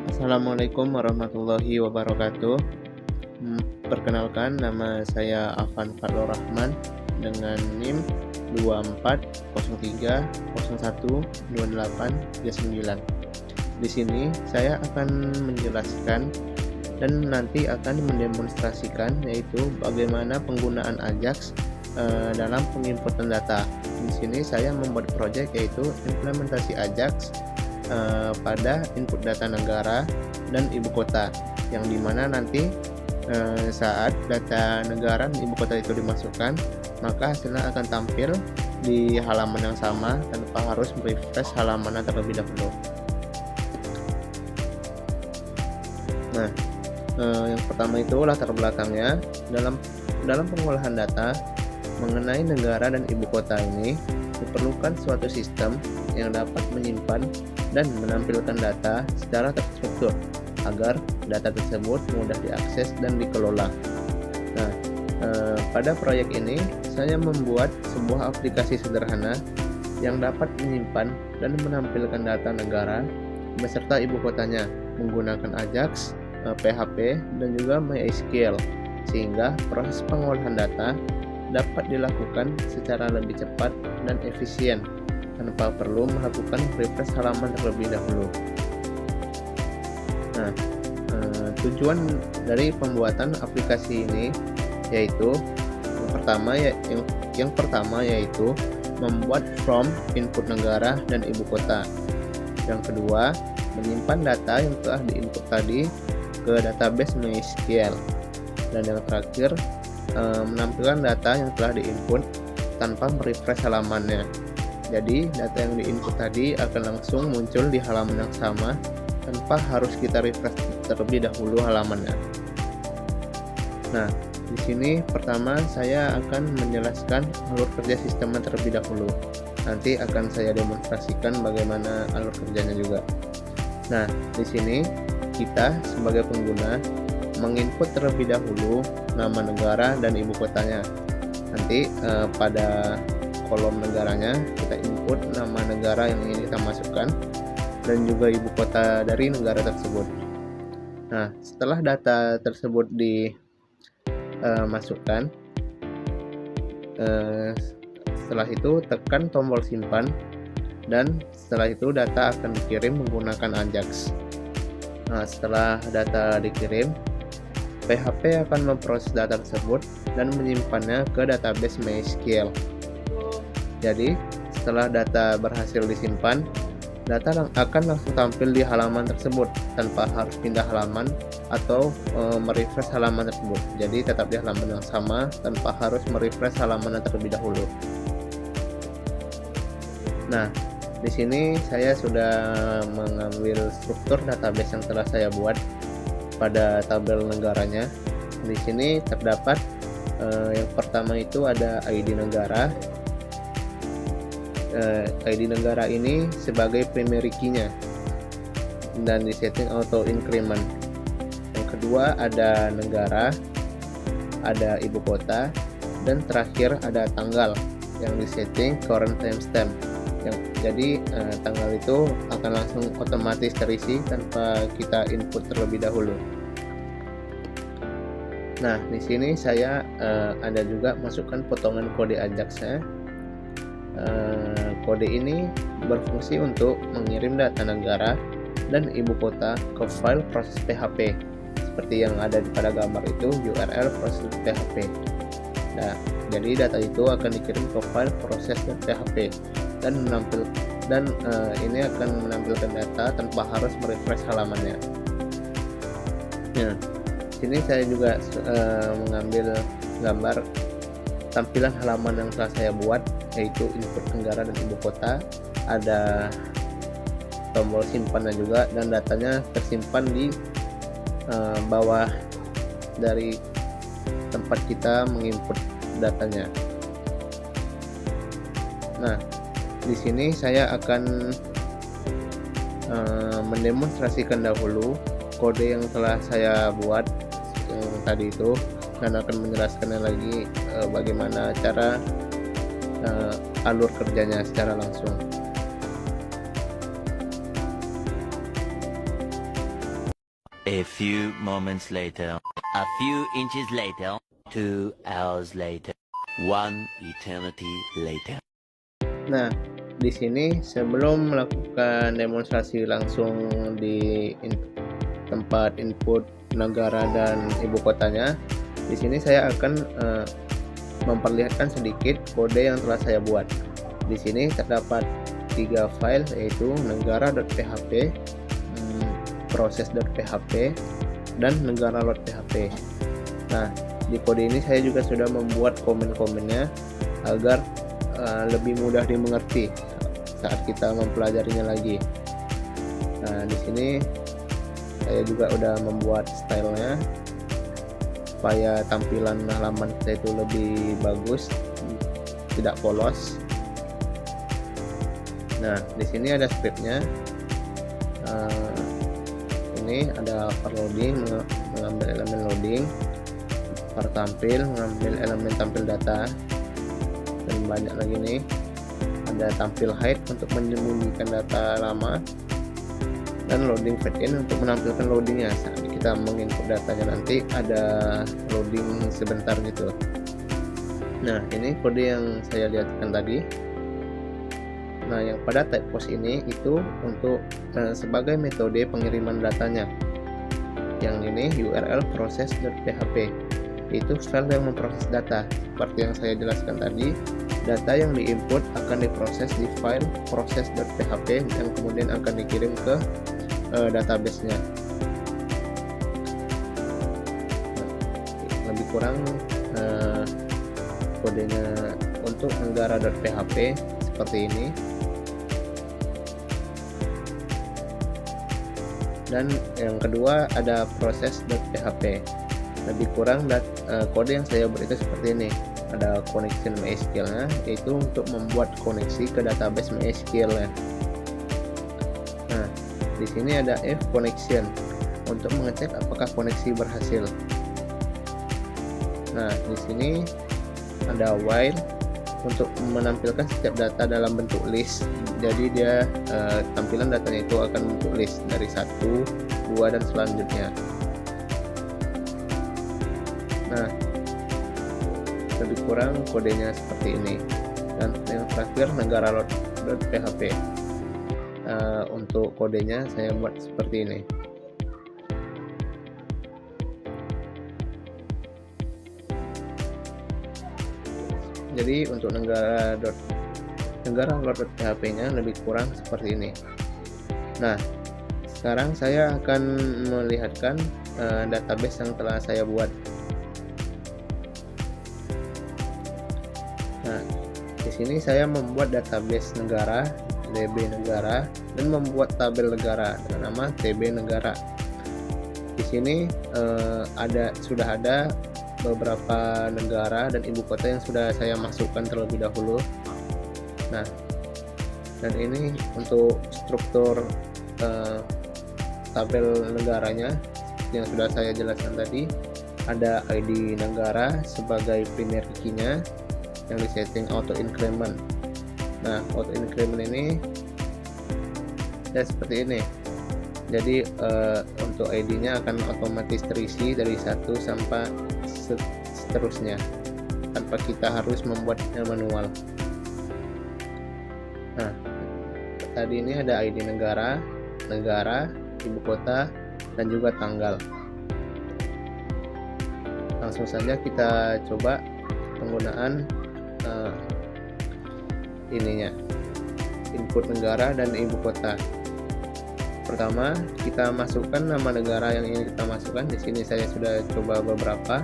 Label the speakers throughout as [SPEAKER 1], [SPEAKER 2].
[SPEAKER 1] Assalamualaikum warahmatullahi wabarakatuh. Perkenalkan, nama saya Afan Fadlur Rahman dengan NIM 2403012839. Di sini saya akan menjelaskan dan nanti akan mendemonstrasikan yaitu bagaimana penggunaan Ajax dalam penginputan data. Di sini saya membuat proyek yaitu implementasi Ajax pada input data negara dan ibu kota, yang dimana nanti saat data negara dan ibu kota itu dimasukkan, maka hasilnya akan tampil di halaman yang sama tanpa harus merefresh halaman terlebih dahulu. Nah, yang pertama itu latar belakangnya dalam pengolahan data mengenai negara dan ibu kota ini diperlukan suatu sistem yang dapat menyimpan dan menampilkan data secara terstruktur agar data tersebut mudah diakses dan dikelola. Nah, pada proyek ini saya membuat sebuah aplikasi sederhana yang dapat menyimpan dan menampilkan data negara beserta ibu kotanya menggunakan Ajax, PHP, dan juga MySQL, sehingga proses pengolahan data dapat dilakukan secara lebih cepat dan efisien tanpa perlu melakukan refresh halaman terlebih dahulu. Nah, tujuan dari pembuatan aplikasi ini yaitu yang pertama yaitu membuat form input negara dan ibu kota. Yang kedua, menyimpan data yang telah diinput tadi ke database MySQL. Dan yang terakhir, menampilkan data yang telah diinput tanpa merefresh halamannya. Jadi data yang diinput tadi akan langsung muncul di halaman yang sama tanpa harus kita refresh terlebih dahulu halamannya. Nah, di sini pertama saya akan menjelaskan alur kerja sistemnya terlebih dahulu. Nanti akan saya demonstrasikan bagaimana alur kerjanya juga. Nah, di sini kita sebagai pengguna menginput terlebih dahulu nama negara dan ibu kotanya. Nanti pada kolom negaranya kita input nama negara yang ingin kita masukkan dan juga ibu kota dari negara tersebut. Nah, setelah data tersebut dimasukkan, setelah itu tekan tombol simpan dan setelah itu data akan dikirim menggunakan Ajax. Nah, setelah data dikirim, PHP akan memproses data tersebut dan menyimpannya ke database MySQL. Jadi, setelah data berhasil disimpan, data akan langsung tampil di halaman tersebut tanpa harus pindah halaman atau merefresh halaman tersebut. Jadi, tetap di halaman yang sama tanpa harus merefresh halaman terlebih dahulu. Nah, di sini saya sudah mengambil struktur database yang telah saya buat pada tabel negaranya. Di sini terdapat yang pertama itu ada ID negara. ID negara ini sebagai primary key-nya dan disetting auto increment. Yang kedua ada negara, ada ibu kota, dan terakhir ada tanggal yang disetting current timestamp. Jadi tanggal itu akan langsung otomatis terisi tanpa kita input terlebih dahulu. Nah, di sini saya ada juga masukkan potongan kode Ajax-nya. Kode ini berfungsi untuk mengirim data negara dan ibu kota ke file proses PHP seperti yang ada pada gambar itu, URL proses PHP. Nah, jadi data itu akan dikirim ke file proses PHP dan ini akan menampilkan data tanpa harus merefresh halamannya. Nah, sini saya juga mengambil gambar tampilan halaman yang telah saya buat, yaitu input negara dan ibu kota, ada tombol simpannya juga, dan datanya tersimpan di bawah dari tempat kita menginput datanya. Nah, di sini saya akan mendemonstrasikan dahulu kode yang telah saya buat yang tadi itu, dan akan menjelaskannya lagi bagaimana cara alur kerjanya secara langsung.
[SPEAKER 2] A few moments later, a few inches later, 2 hours later, 1 eternity later.
[SPEAKER 1] Nah, di sini sebelum melakukan demonstrasi langsung di tempat input negara dan ibu kotanya, di sini saya akan memperlihatkan sedikit kode yang telah saya buat. Di sini terdapat 3 file, yaitu negara.php, proses.php, dan negara.php. Nah, di kode ini saya juga sudah membuat komen-komennya agar lebih mudah dimengerti saat kita mempelajarinya lagi. Nah, di sini saya juga udah membuat stylenya supaya tampilan halaman kita itu lebih bagus, tidak polos. Nah, di sini ada scriptnya. Ini ada for loading, mengambil elemen loading, for tampil, mengambil elemen tampil data, dan banyak lagi nih. Ada tampil hide untuk menyembunyikan data lama, dan loading fade-in untuk menampilkan loadingnya saat kita menginput datanya, nanti ada loading sebentar gitu. Nah, ini kode yang saya lihatkan tadi. Nah, yang pada typos ini itu untuk sebagai metode pengiriman datanya. Yang ini URL proses.php, itu file yang memproses data. Seperti yang saya jelaskan tadi, data yang diinput akan diproses di file proses.php yang kemudian akan dikirim ke database-nya. Lebih kurang kodenya untuk negara.php seperti ini. Dan yang kedua ada proses.php. Lebih kurang kode yang saya buat itu seperti ini. Ada connection MySQL-nya, yaitu untuk membuat koneksi ke database MySQL-nya. Nah, di sini ada if connection untuk mengecek apakah koneksi berhasil. Nah, di sini ada while untuk menampilkan setiap data dalam bentuk list. Jadi dia tampilan datanya itu akan bentuk list dari 1, 2, dan selanjutnya. Nah, lebih kurang kodenya seperti ini. Dan yang terakhir negara.php. Untuk kodenya saya buat seperti ini. Jadi untuk negara.php-nya lebih kurang seperti ini. Nah, sekarang saya akan melihatkan database yang telah saya buat. Nah, di sini saya membuat database negara, DB negara, dan membuat tabel negara dengan nama TB negara. Di sini sudah ada beberapa negara dan ibu kota yang sudah saya masukkan terlebih dahulu. Nah, dan ini untuk struktur tabel negaranya yang sudah saya jelaskan tadi. Ada ID negara sebagai primary key-nya yang disetting auto increment. Nah, auto increment ini ya seperti ini. Jadi untuk ID-nya akan otomatis terisi dari 1 sampai seterusnya tanpa kita harus membuatnya manual. Nah, tadi ini ada ID negara, ibu kota, dan juga tanggal. Langsung saja kita coba penggunaan input negara dan ibu kota. Pertama, kita masukkan nama negara yang ingin kita masukkan. Di sini saya sudah coba beberapa,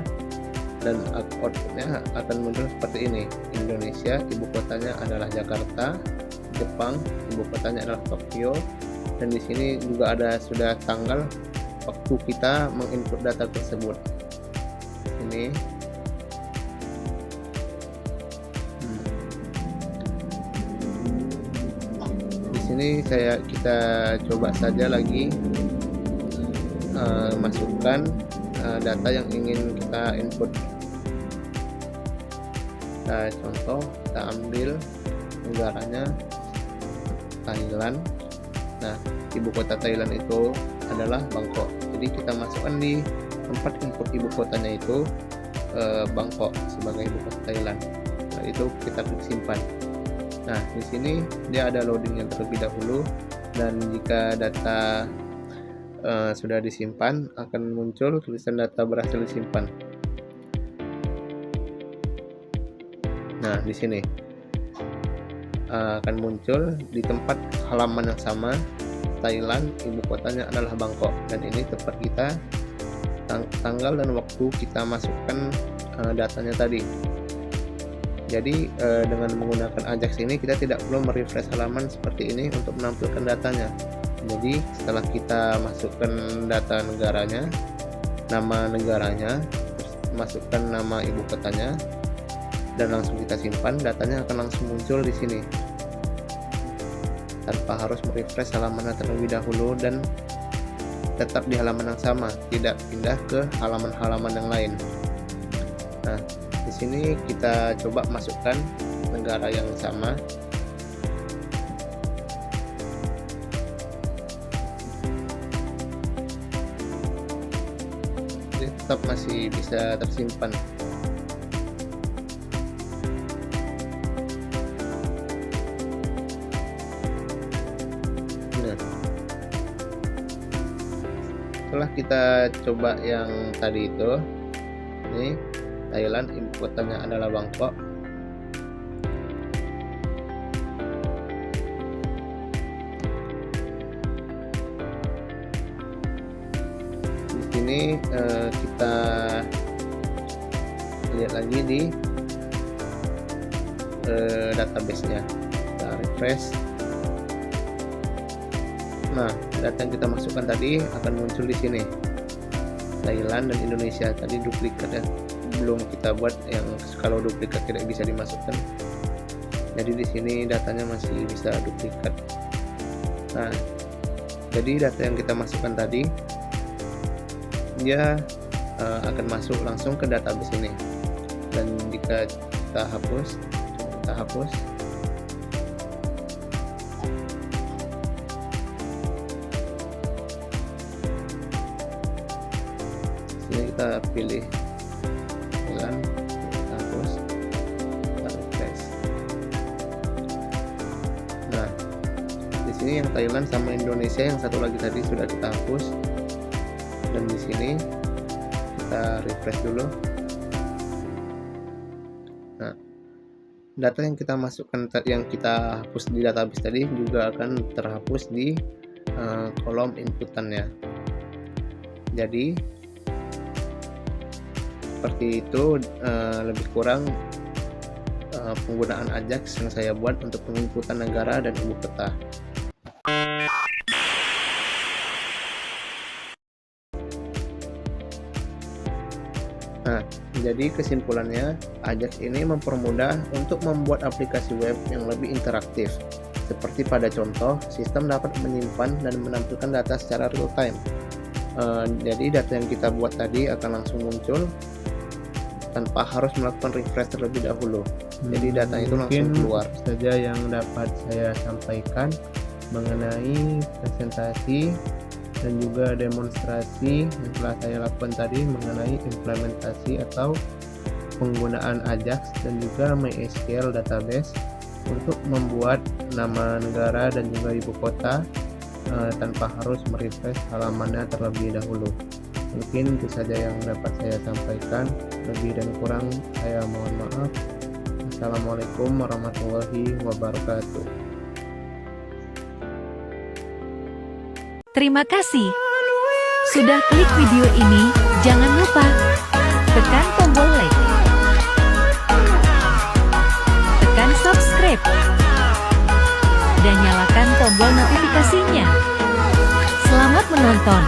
[SPEAKER 1] dan outputnya akan muncul seperti ini. Indonesia, ibu kotanya adalah Jakarta. Jepang, ibu kotanya adalah Tokyo. Dan di sini juga ada sudah tanggal waktu kita menginput data tersebut. Ini di sini kita coba saja lagi masukkan data yang ingin kita input. Nah, contoh kita ambil negaranya Thailand. Nah, ibu kota Thailand itu adalah Bangkok. Jadi kita masukkan di tempat input ibu kotanya itu Bangkok sebagai ibu kota Thailand. Nah, itu kita klik simpan. Nah, di sini dia ada loading yang terlebih dahulu, dan jika data sudah disimpan akan muncul tulisan data berhasil disimpan. Nah, di sini akan muncul di tempat halaman yang sama Thailand, ibu kotanya adalah Bangkok, dan ini tempat kita tanggal dan waktu kita masukkan datanya tadi. Jadi dengan menggunakan Ajax ini kita tidak perlu merefresh halaman seperti ini untuk menampilkan datanya. Jadi setelah kita masukkan data negaranya, nama negaranya, terus masukkan nama ibu kotanya, dan langsung kita simpan, datanya akan langsung muncul di sini tanpa harus merefresh halamannya terlebih dahulu, dan tetap di halaman yang sama, tidak pindah ke halaman-halaman yang lain. Nah, di sini kita coba masukkan negara yang sama. Jadi tetap masih bisa tersimpan. Setelah kita coba yang tadi itu, ini Thailand, ibu kotanya adalah Bangkok. Di sini kita lihat lagi di database-nya, kita refresh. Nah, data yang kita masukkan tadi akan muncul di sini, Thailand dan Indonesia. Tadi duplikat ya, belum kita buat yang kalau duplikat tidak bisa dimasukkan. Jadi di sini datanya masih bisa duplikat. Nah, jadi data yang kita masukkan tadi dia akan masuk langsung ke database ini. Dan jika kita hapus, kita pilih Thailand, kita hapus, kita refresh. Nah, di sini yang Thailand sama Indonesia, yang satu lagi tadi sudah kita hapus, dan di sini kita refresh dulu. Nah, data yang kita masukkan, yang kita hapus di database tadi juga akan terhapus di kolom inputannya. Jadi seperti itu lebih kurang penggunaan Ajax yang saya buat untuk penginputan negara dan ibu kota. Nah, jadi kesimpulannya, Ajax ini mempermudah untuk membuat aplikasi web yang lebih interaktif. Seperti pada contoh, sistem dapat menyimpan dan menampilkan data secara real time. Jadi data yang kita buat tadi akan langsung muncul tanpa harus melakukan refresh terlebih dahulu. Jadi data itu langsung keluar. Saja yang dapat saya sampaikan mengenai presentasi dan juga demonstrasi yang telah saya lakukan tadi mengenai implementasi atau penggunaan Ajax dan juga MySQL database untuk membuat nama negara dan juga ibu kota tanpa harus merefresh halamannya terlebih dahulu. Mungkin itu saja yang dapat saya sampaikan. Lebih dan kurang saya mohon maaf. Assalamualaikum warahmatullahi wabarakatuh.
[SPEAKER 3] Terima kasih sudah klik video ini. Jangan lupa tekan tombol like, tekan subscribe, dan nyalakan tombol notifikasinya. Selamat menonton.